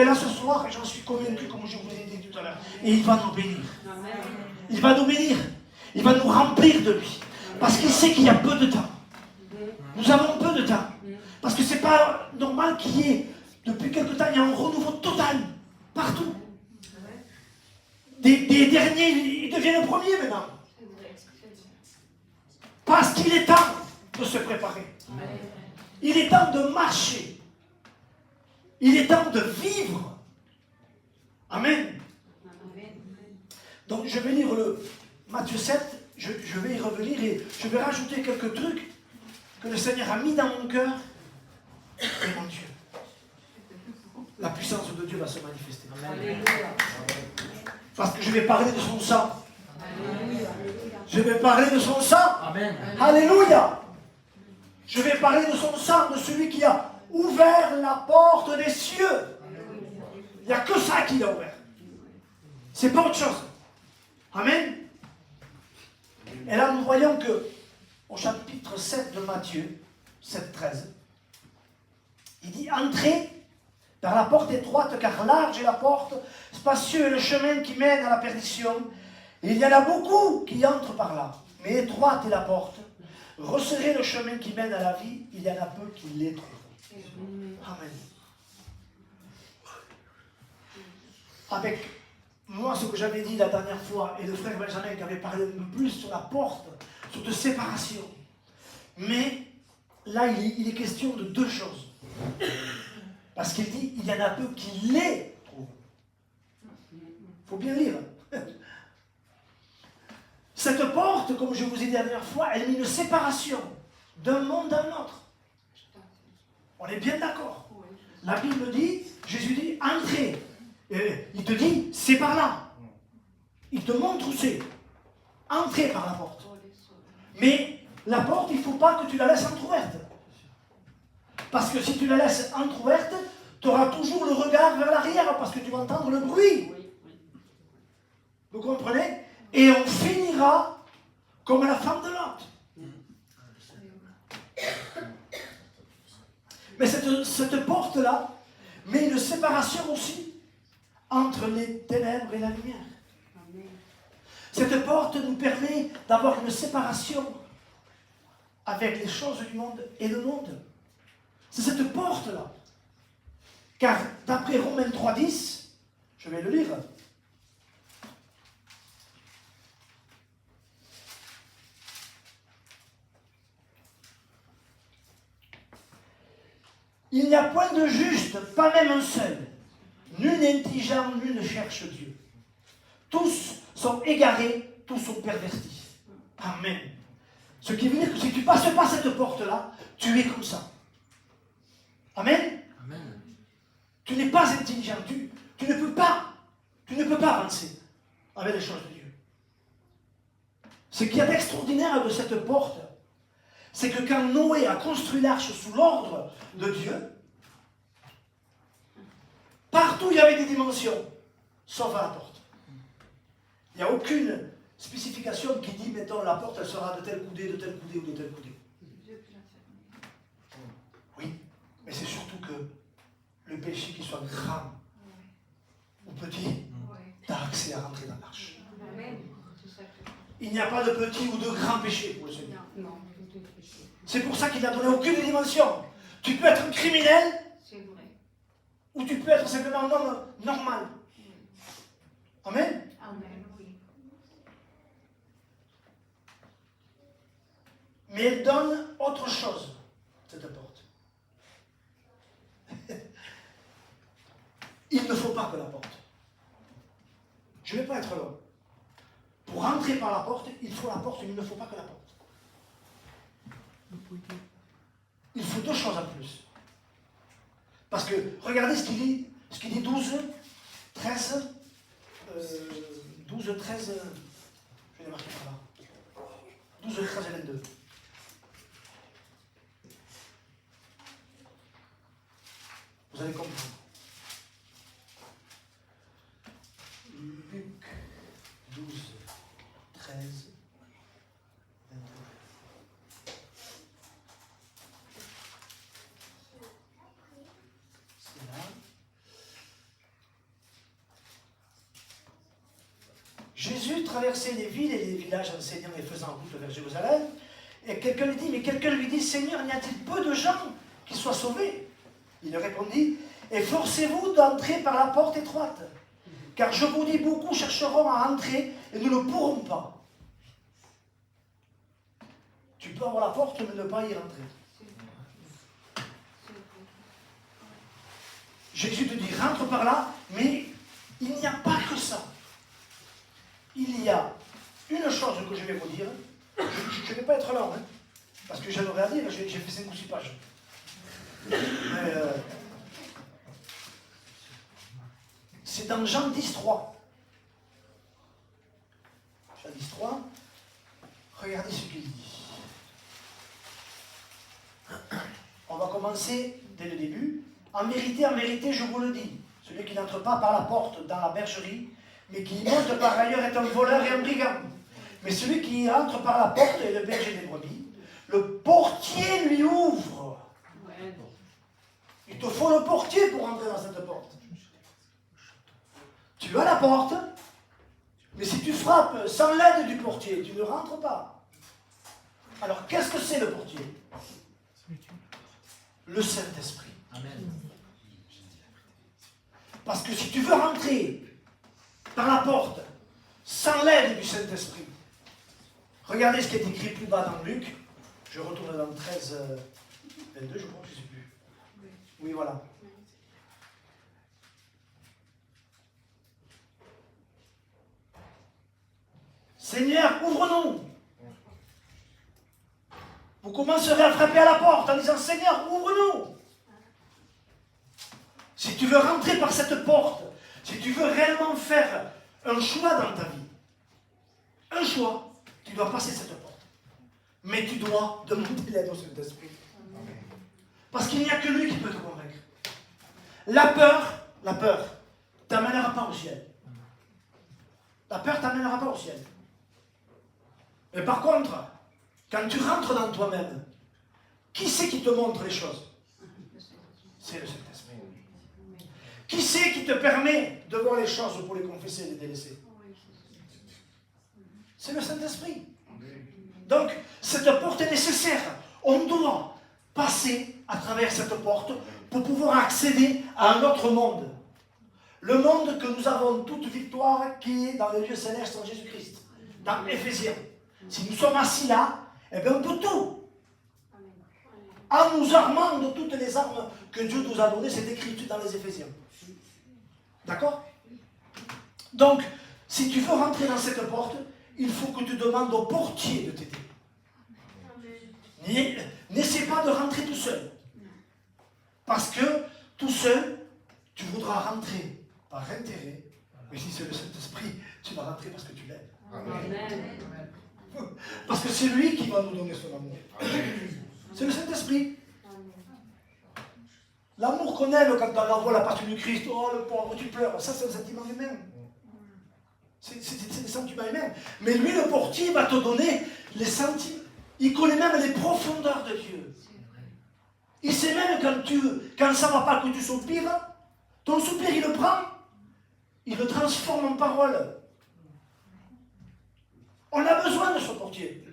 Et là ce soir, j'en suis convaincu, comme je vous ai dit tout à l'heure, et il va nous bénir. Il va nous bénir. Il va nous remplir de lui. Parce qu'il sait qu'il y a peu de temps. Nous avons peu de temps. Parce que ce n'est pas normal qu'il y ait, depuis quelque temps, il y a un renouveau total. Partout. Des derniers, ils deviennent les premiers maintenant. Parce qu'il est temps de se préparer. Il est temps de marcher. Il est temps de vivre. Amen. Donc je vais lire le Matthieu 7, je vais y revenir et je vais rajouter quelques trucs que le Seigneur a mis dans mon cœur. Et mon Dieu, la puissance de Dieu va se manifester. Parce que je vais parler de son sang. Je vais parler de son sang. Amen. Alléluia. Je vais parler de son sang, de celui qui a ouvert la porte des cieux. Il n'y a que ça qu'il a ouvert. C'est pas autre chose. Amen. Et là, nous voyons que au chapitre 7 de Matthieu, 7-13, il dit « Entrez par la porte étroite, car large est la porte, spacieux est le chemin qui mène à la perdition. Et il y en a beaucoup qui entrent par là, mais étroite est la porte. Resserrez le chemin qui mène à la vie, il y en a peu qui les trouvent. » Amen. Avec moi, ce que j'avais dit la dernière fois, et le frère Benjamin qui avait parlé un peu plus sur la porte, sur de séparation. Mais là, il est question de deux choses. Parce qu'il dit, il y en a peu qui les trouvent. Il faut bien lire. Cette porte, comme je vous ai dit la dernière fois, elle met une séparation d'un monde à un autre. On est bien d'accord. La Bible dit, Jésus dit, entrez. Il te dit, c'est par là. Il te montre où c'est. Entrez par la porte. Mais la porte, il ne faut pas que tu la laisses entrouverte. Parce que si tu la laisses entrouverte, tu auras toujours le regard vers l'arrière parce que tu vas entendre le bruit. Vous comprenez? Et on finira comme la femme de Lot. Mais cette porte-là met une séparation aussi entre les ténèbres et la lumière. Cette porte nous permet d'avoir une séparation avec les choses du monde et le monde. C'est cette porte-là. Car d'après Romains 3,10, je vais le lire. Il n'y a point de juste, pas même un seul. Nul n'est intelligent, nul ne cherche Dieu. Tous sont égarés, tous sont pervertis. Amen. Ce qui veut dire que si tu ne passes pas cette porte-là, tu es comme ça. Amen. Amen. Tu n'es pas intelligent, tu ne peux pas avancer avec les choses de Dieu. Ce qu'il y a d'extraordinaire de cette porte, c'est que quand Noé a construit l'arche sous l'ordre de Dieu, partout il y avait des dimensions, sauf à la porte. Il n'y a aucune spécification qui dit, mettons, la porte elle sera de tel coudé, de tel coudé ou de tel coudé. Oui, mais c'est surtout que le péché, qu'il soit grand ou petit, tu as accès à rentrer dans l'arche. Il n'y a pas de petit ou de grand péché pour le Seigneur. C'est pour ça qu'il n'a donné aucune dimension. Tu peux être un criminel, ou tu peux être simplement un homme normal. Amen. Mais elle donne autre chose, cette porte. Il ne faut pas que la porte. Je ne vais pas être là. Pour rentrer par la porte, il faut la porte, mais il ne faut pas que la porte. Il faut deux choses en plus. Parce que, regardez ce qu'il dit 12, 13, 12, 13, je vais les marquer par là. 12, 13 et 22. Vous allez comprendre. Luc 12, 13, 22. C'est là. traverser les villes et les villages enseignant et faisant route vers Jérusalem. Et quelqu'un lui dit, mais quelqu'un lui dit, Seigneur, n'y a-t-il peu de gens qui soient sauvés? Il répondit, efforcez-vous d'entrer par la porte étroite, car je vous dis, beaucoup chercheront à entrer et ne le pourront pas. Tu peux avoir la porte, mais ne pas y rentrer. Jésus te dit, rentre par là, mais il n'y a pas que ça. Il y a une chose que je vais vous dire. Je ne vais pas être long, hein, parce que j'en aurais à dire, j'ai fait 5 ou 6 pages. Mais, c'est dans Jean 10, 3. Jean 10, 3. Regardez ce qu'il dit. On va commencer dès le début. En vérité, je vous le dis, celui qui n'entre pas par la porte dans la bergerie, mais qui y monte par ailleurs est un voleur et un brigand. Mais celui qui entre par la porte est le berger des brebis. Le portier lui ouvre. Il te faut le portier pour entrer dans cette porte. Tu as la porte, mais si tu frappes sans l'aide du portier, tu ne rentres pas. Alors, qu'est-ce que c'est le portier? Le Saint-Esprit. Amen. Parce que si tu veux rentrer par la porte sans l'aide du Saint-Esprit, regardez ce qui est écrit plus bas dans Luc. Je retourne dans 13, 22, je crois, je ne sais plus. Oui, voilà. Seigneur, ouvre-nous. Vous commencerez à frapper à la porte en disant, Seigneur, ouvre-nous. Si tu veux rentrer par cette porte, si tu veux réellement faire un choix dans ta vie, un choix, tu dois passer cette porte. Mais tu dois demander l'aide au Saint-Esprit. Parce qu'il n'y a que lui qui peut te convaincre. La peur, t'amènera pas au ciel. La peur t'amènera pas au ciel. Mais par contre, quand tu rentres dans toi-même, qui c'est qui te montre les choses? C'est le Saint-Esprit. Qui c'est qui te permet de voir les choses pour les confesser et les délaisser? C'est le Saint-Esprit. Donc, cette porte est nécessaire. On doit passer à travers cette porte pour pouvoir accéder à un autre monde. Le monde que nous avons toute victoire qui est dans les lieux célestes en Jésus-Christ. Dans Éphésiens. Si nous sommes assis là, eh bien on peut tout. En nous armant de toutes les armes que Dieu nous a données, c'est écrit dans les Éphésiens. D'accord? Donc, si tu veux rentrer dans cette porte, il faut que tu demandes au portier de t'aider. N'essaie pas de rentrer tout seul. Parce que tout seul, tu voudras rentrer par intérêt. Mais si c'est le Saint-Esprit, tu vas rentrer parce que tu l'aimes. Parce que c'est lui qui va nous donner son amour. C'est le Saint-Esprit. L'amour qu'on aime quand on envoie la partie du Christ, oh le pauvre, tu pleures, ça c'est un sentiment humain. C'est des sentiments humains. Mais lui, le portier, va te donner les sentiments. Il connaît même les profondeurs de Dieu. Il sait même quand ça ne va pas, que tu soupires, ton soupir, il le prend, il le transforme en parole. On a besoin de ce portier.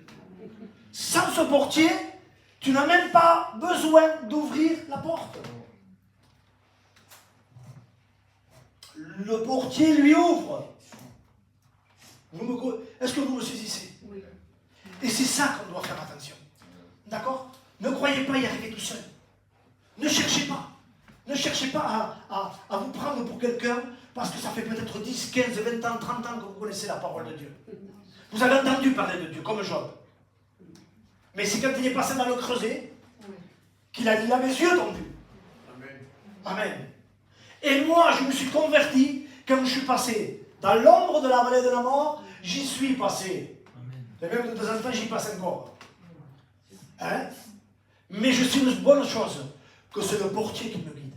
Sans ce portier, tu n'as même pas besoin d'ouvrir la porte. Le portier lui ouvre. Est-ce que vous me saisissez? Oui. Et c'est ça qu'on doit faire attention. D'accord? Ne croyez pas y arriver tout seul. Ne cherchez pas. Ne cherchez pas à vous prendre pour quelqu'un parce que ça fait peut-être 10, 15, 20 ans, 30 ans que vous connaissez la parole de Dieu. Vous avez entendu parler de Dieu, comme Job. Mais c'est quand il est passé dans le creuset qu'il a dit, là, mes yeux t'ont vu. Amen. Amen. Et moi, je me suis converti quand je suis passé dans l'ombre de la vallée de la mort, j'y suis passé. Amen. Et même de temps en temps, j'y passe encore. Hein? Mais je sais une bonne chose, que c'est le portier qui me guide.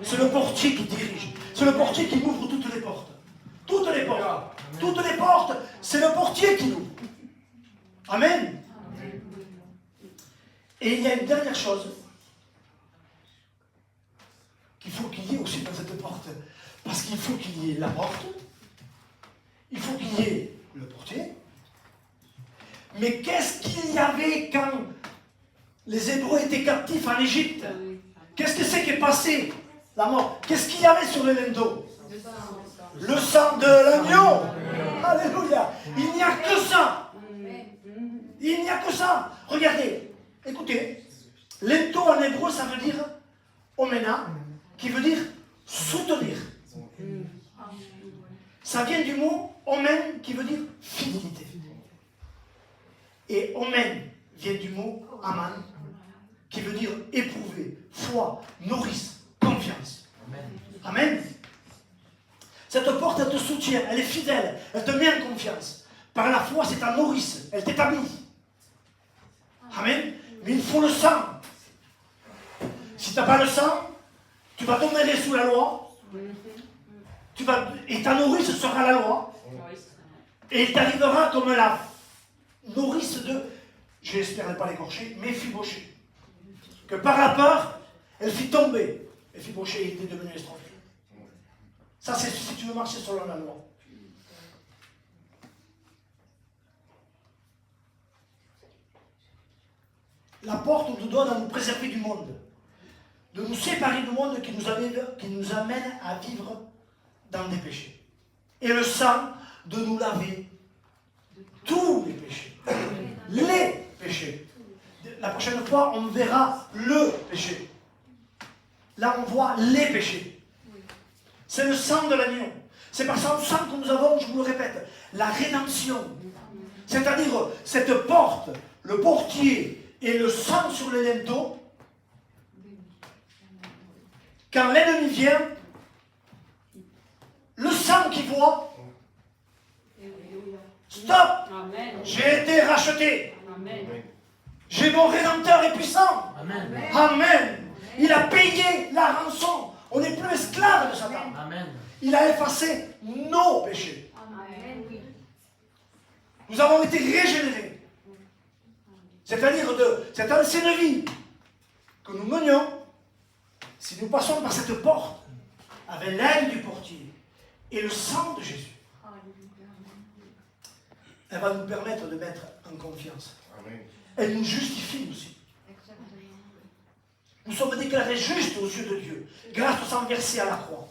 C'est le portier qui dirige. C'est le portier qui m'ouvre toutes les portes. Toutes les portes. Amen. Toutes les portes, c'est le portier qui l'ouvre. Amen. Amen. Et il y a une dernière chose qu'il faut qu'il y ait aussi dans cette porte. Parce qu'il faut qu'il y ait la porte, il faut qu'il y ait le portier. Mais qu'est-ce qu'il y avait quand les Hébreux étaient captifs en Égypte? Qu'est-ce que c'est qui est passé? La mort. Qu'est-ce qu'il y avait sur le linteau? Le sang de l'agneau. Alléluia. Il n'y a que ça. Il n'y a que ça. Regardez, écoutez. Linteau en hébreu, ça veut dire omena, qui veut dire soutenir. Ça vient du mot omen, qui veut dire fidélité. Et omen vient du mot aman, qui veut dire éprouver, foi, nourrice, confiance. Amen. Cette porte, elle te soutient, elle est fidèle, elle te met en confiance. Par la foi, c'est ta nourrice, elle t'établit. Amen. Mais il faut le sang. Si tu n'as pas le sang, tu vas demeurer sous la loi. Et ta nourrice sera la loi. Et il t'arrivera comme la nourrice de, j'espère ne pas l'écorcher, Méphibosheth. Que par la peur, elle fit tomber. Méphibosheth était devenu étranger. Ça, c'est si tu veux marcher selon la loi. La porte nous donne à nous préserver du monde, de nous séparer du monde qui nous amène à vivre dans des péchés. Et le sang de nous laver tous les péchés. Les péchés. La prochaine fois, on verra le péché. Là, on voit les péchés. C'est le sang de l'agneau. C'est par ce sang que nous avons, je vous le répète, la rédemption. C'est-à-dire, cette porte, le portier et le sang sur les linteaux, quand l'ennemi vient, le sang qu'il voit, stop, j'ai été racheté. J'ai mon Rédempteur est puissant. Amen. Amen. Il a payé la rançon. On n'est plus esclave de Satan. Amen. Il a effacé nos péchés. Amen. Nous avons été régénérés. C'est-à-dire de cette ancienne vie que nous menions, si nous passons par cette porte, avec l'aide du portier et le sang de Jésus, elle va nous permettre de mettre en confiance. Amen. Elle nous justifie aussi. Nous sommes déclarés justes aux yeux de Dieu, grâce au sang versé à la croix,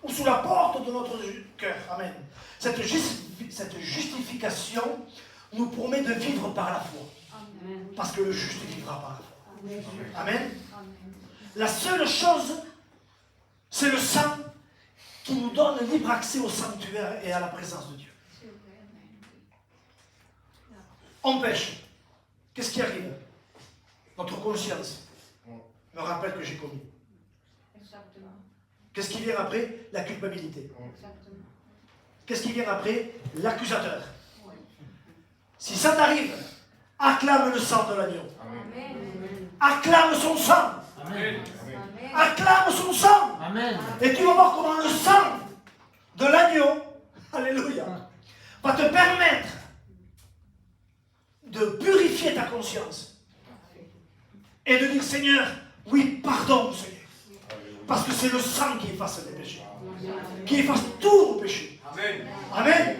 ou sous la porte de notre cœur. Amen. Cette justification nous promet de vivre par la foi. Amen. Parce que le juste vivra par la foi. Amen. Amen. La seule chose, c'est le sang qui nous donne libre accès au sanctuaire et à la présence de Dieu. On pêche. Qu'est-ce qui arrive? Notre conscience me rappelle que j'ai commis. Exactement. Qu'est-ce qui vient après? La culpabilité. Exactement. Qu'est-ce qui vient après? L'accusateur. Oui. Si ça t'arrive, acclame le sang de l'agneau. Amen. Acclame son sang. Amen. Acclame son sang. Amen. Et tu vas voir comment le sang de l'agneau, alléluia, va te permettre de purifier ta conscience et de dire Seigneur, oui, pardon Seigneur, parce que c'est le sang qui efface les péchés, qui efface tous nos péchés. Amen. Amen.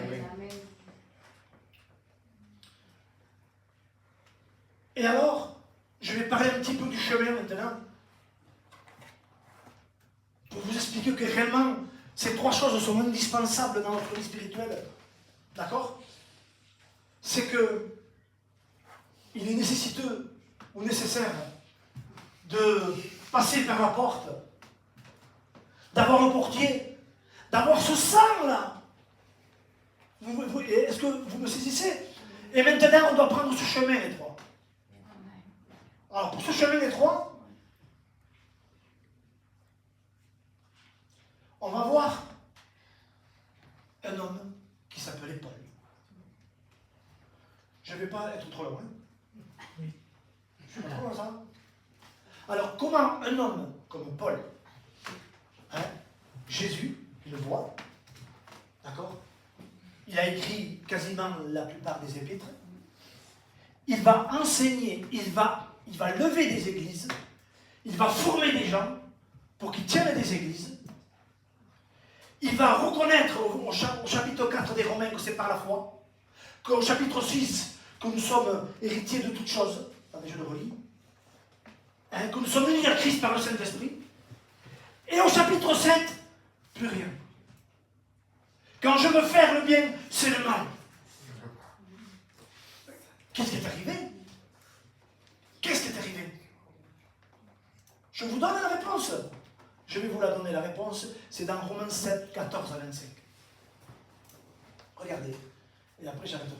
Et alors, je vais parler un petit peu du chemin maintenant, pour vous expliquer que réellement, ces trois choses sont indispensables dans notre vie spirituelle. D'accord? C'est que il est nécessiteux ou nécessaire de passer par la porte, d'avoir un portier, d'avoir ce sang-là. Est-ce que vous me saisissez? Et maintenant, on doit prendre ce chemin étroit. Alors, pour ce chemin étroit, on va voir un homme qui s'appelait Paul. Je ne vais pas être trop loin. Je suis trop loin, ça. Alors, comment un homme comme Paul, Jésus, il le voit, d'accord? Il a écrit quasiment la plupart des épîtres. Il va enseigner, il va lever des églises, il va former des gens pour qu'ils tiennent des églises. il va reconnaître au chapitre 4 des Romains que c'est par la foi, qu'au chapitre 6, que nous sommes héritiers de toutes choses, attendez, je le relis, hein, que nous sommes unis à Christ par le Saint-Esprit, et au chapitre 7, plus rien. Quand je veux faire le bien, c'est le mal. Qu'est-ce qui est arrivé? Qu'est-ce qui est arrivé? Je vous donne la réponse. Je vais vous la donner, la réponse, c'est dans Romains 7, 14 à 25. Regardez, et après j'arrêterai.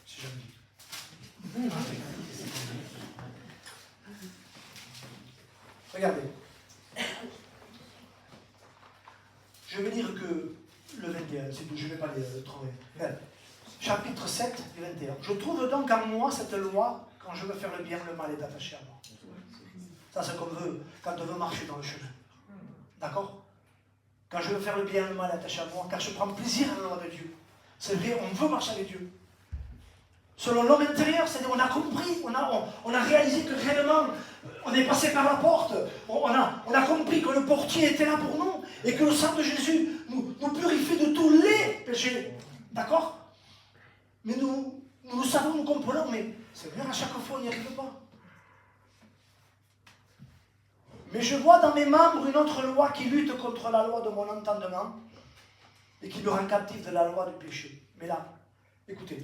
Si je me dis. Regardez. Je vais dire que le 21, c'est tout, je ne vais pas les trouver. Chapitre 7 et 21. Je trouve donc en moi cette loi, quand je veux faire le bien, le mal est attaché à moi. Ça, c'est comme quand on veut marcher dans le chemin. D'accord? Quand je veux faire le bien, le mal est attaché à moi, car je prends plaisir à la loi de Dieu. C'est vrai, on veut marcher avec Dieu. Selon l'homme intérieur, c'est-à-dire on a compris, on a réalisé que réellement, on est passé par la porte, on a compris que le portier était là pour nous, et que le sang de Jésus nous purifie de tous les péchés. D'accord? Mais nous le savons, nous comprenons, mais c'est vrai, à chaque fois, on n'y arrive pas. Mais je vois dans mes membres une autre loi qui lutte contre la loi de mon entendement et qui me rend captif de la loi du péché. Mais là, écoutez,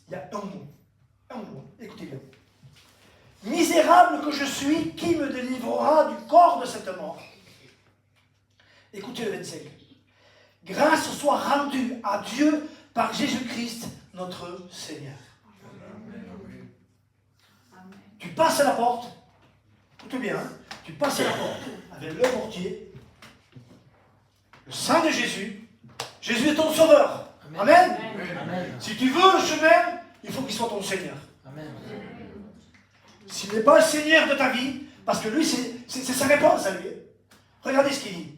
il y a un mot, écoutez bien. Misérable que je suis, qui me délivrera du corps de cette mort? Écoutez le 25. Grâce soit rendue à Dieu par Jésus-Christ, notre Seigneur. Amen. Tu passes la porte, écoutez bien, hein, tu passes la porte avec le portier, le sang de Jésus. Jésus est ton sauveur. Amen. Amen. Amen. Si tu veux le chemin, il faut qu'il soit ton Seigneur. Amen. S'il n'est pas le Seigneur de ta vie, parce que lui, c'est sa réponse à lui. Regardez ce qu'il dit.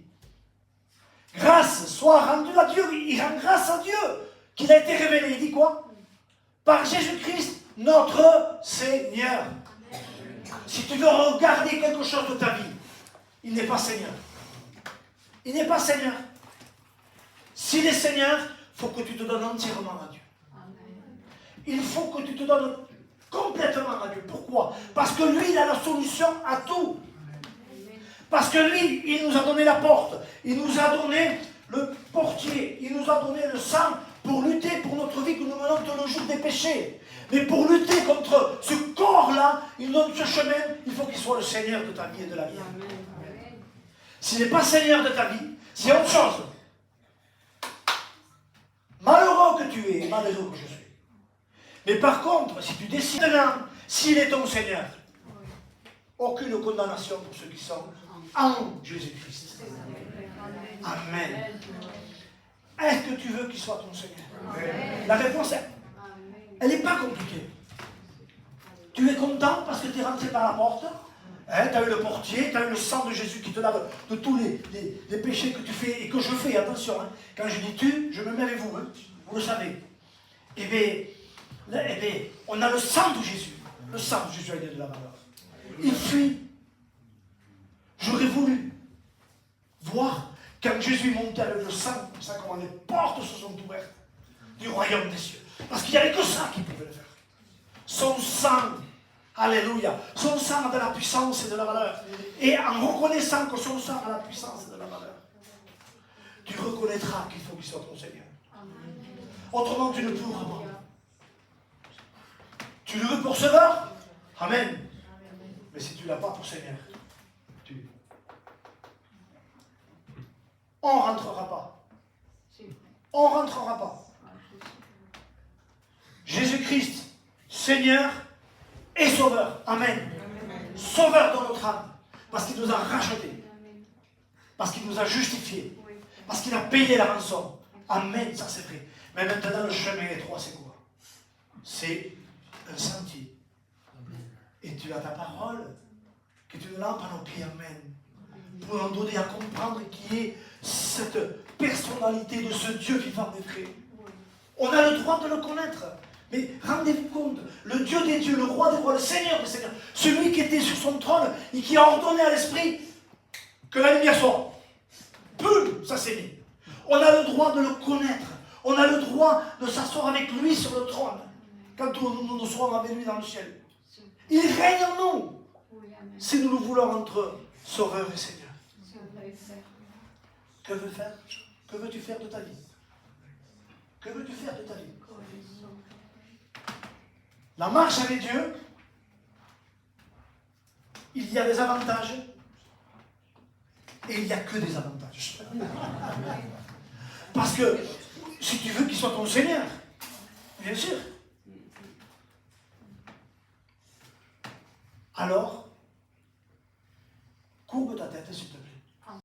Grâce soit rendue à Dieu. Il rend grâce à Dieu qu'il a été révélé. Il dit quoi? Par Jésus-Christ, notre Seigneur. Si tu veux regarder quelque chose de ta vie, il n'est pas Seigneur. Il n'est pas Seigneur. S'il est Seigneur, il faut que tu te donnes entièrement à Dieu. Il faut que tu te donnes complètement à Dieu. Pourquoi? Parce que lui, il a la solution à tout. Parce que lui, il nous a donné la porte. Il nous a donné le portier. Il nous a donné le sang pour lutter pour notre vie que nous menons tous les jours des péchés. Mais pour lutter contre ce corps-là, il nous donne ce chemin, il faut qu'il soit le Seigneur de ta vie et de la vie. S'il n'est pas Seigneur de ta vie, c'est autre chose. Malheureux que tu es, malheureux que je suis. Mais par contre, si tu décides maintenant, s'il est ton Seigneur, aucune condamnation pour ceux qui sont en Jésus-Christ. Amen. Est-ce que tu veux qu'il soit ton Seigneur? Amen. La réponse, elle n'est pas compliquée. Tu es content parce que tu es rentré par la porte. Hein, tu as eu le portier, tu as eu le sang de Jésus qui te lave de tous les péchés que tu fais et que je fais. Attention, hein, quand je dis tu, je me mets avec vous. Hein, vous le savez. Eh bien, on a le sang de Jésus. Le sang de Jésus a de la valeur. Il fuit. J'aurais voulu voir quand Jésus montait avec le sang, comme ça, comment les portes se sont ouvertes du royaume des cieux. Parce qu'il n'y avait que ça qui pouvait le faire. Son sang, alléluia, son sang a de la puissance et de la valeur. Et en reconnaissant que son sang a la puissance et de la valeur, tu reconnaîtras qu'il faut qu'il soit ton Seigneur. Autrement, tu ne pourras pas. Tu le veux pour sauveur? Amen. Mais si tu ne l'as pas pour Seigneur, on ne rentrera pas. On ne rentrera pas. Jésus-Christ, Seigneur et Sauveur. Amen. Sauveur dans notre âme. Parce qu'il nous a rachetés. Parce qu'il nous a justifiés. Parce qu'il a payé la rançon. Amen, ça c'est vrai. Mais maintenant, le chemin étroit, c'est quoi? C'est un sentier. Et tu as ta parole, que tu nous lampes à nos pieds. Amen. Pour nous donner à comprendre qui est cette personnalité de ce Dieu vivant et vrai. On a le droit de le connaître. Mais rendez-vous compte, le Dieu des dieux, le roi des rois, le Seigneur des seigneurs, celui qui était sur son trône et qui a ordonné à l'esprit que la lumière soit. Boum, ça c'est mis. On a le droit de le connaître. On a le droit de s'asseoir avec lui sur le trône. Quand nous serons avec lui dans le ciel. Il règne en nous. Si nous le voulons entre Sauveur et Seigneur. Que veux-tu faire de ta vie? Que veux-tu faire de ta vie? La marche avec Dieu, il y a des avantages et il n'y a que des avantages. Parce que si tu veux qu'il soit ton Seigneur, bien sûr, alors courbe ta tête s'il te plaît.